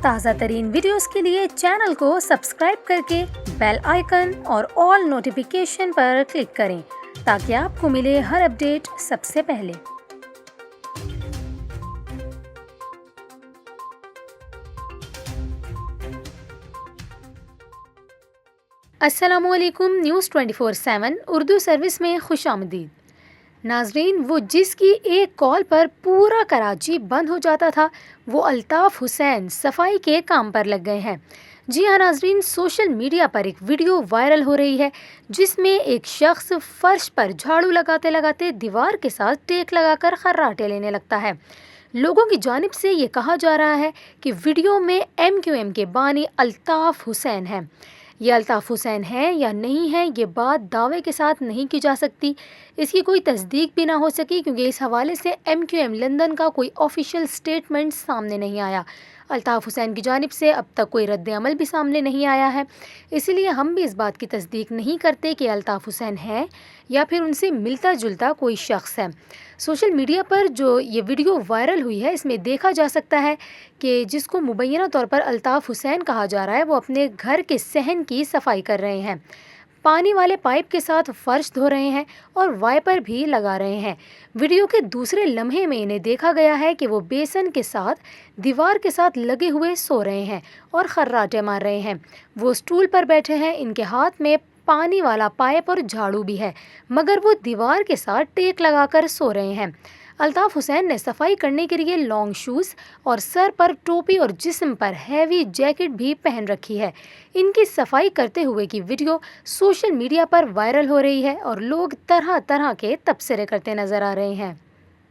تازہ ترین ویڈیوز کے لیے چینل کو سبسکرائب کر کے بیل آئیکن اور آل نوٹیفیکیشن پر کلک کریں تاکہ آپ کو ملے ہر اپڈیٹ سب سے پہلے۔ السلام علیکم، نیوز 24/7 اردو سروس میں خوش آمدید۔ ناظرین، وہ جس کی ایک کال پر پورا کراچی بند ہو جاتا تھا، وہ الطاف حسین صفائی کے کام پر لگ گئے ہیں۔ جی ہاں ناظرین، سوشل میڈیا پر ایک ویڈیو وائرل ہو رہی ہے جس میں ایک شخص فرش پر جھاڑو لگاتے لگاتے دیوار کے ساتھ ٹیک لگا کر خراٹے لینے لگتا ہے۔ لوگوں کی جانب سے یہ کہا جا رہا ہے کہ ویڈیو میں MQM کے بانی الطاف حسین ہیں۔ یہ الطاف حسین ہیں یا نہیں ہیں، یہ بات دعوے کے ساتھ نہیں کی جا سکتی۔ اس کی کوئی تصدیق بھی نہ ہو سکی کیونکہ اس حوالے سے MQM لندن کا کوئی آفیشیل سٹیٹمنٹ سامنے نہیں آیا۔ الطاف حسین کی جانب سے اب تک کوئی رد عمل بھی سامنے نہیں آیا ہے، اسی لیے ہم بھی اس بات کی تصدیق نہیں کرتے کہ الطاف حسین ہیں یا پھر ان سے ملتا جلتا کوئی شخص ہے۔ سوشل میڈیا پر جو یہ ویڈیو وائرل ہوئی ہے، اس میں دیکھا جا سکتا ہے کہ جس کو مبینہ طور پر الطاف حسین کہا جا رہا ہے، وہ اپنے گھر کے صحن کی صفائی کر رہے ہیں، پانی والے پائپ کے ساتھ فرش دھو رہے ہیں اور وائپر بھی لگا رہے ہیں۔ ویڈیو کے دوسرے لمحے میں انہیں دیکھا گیا ہے کہ وہ بیسن کے ساتھ دیوار کے ساتھ لگے ہوئے سو رہے ہیں اور خراٹے مار رہے ہیں۔ وہ اسٹول پر بیٹھے ہیں، ان کے ہاتھ میں پانی والا پائپ اور جھاڑو بھی ہے، مگر وہ دیوار کے ساتھ ٹیک لگا کر سو رہے ہیں۔ الطاف حسین نے صفائی کرنے کے لیے لانگ شوز اور سر پر ٹوپی اور جسم پر ہیوی جیکٹ بھی پہن رکھی ہے۔ ان کی صفائی کرتے ہوئے کی ویڈیو سوشل میڈیا پر وائرل ہو رہی ہے اور لوگ طرح طرح کے تبصرے کرتے نظر آ رہے ہیں۔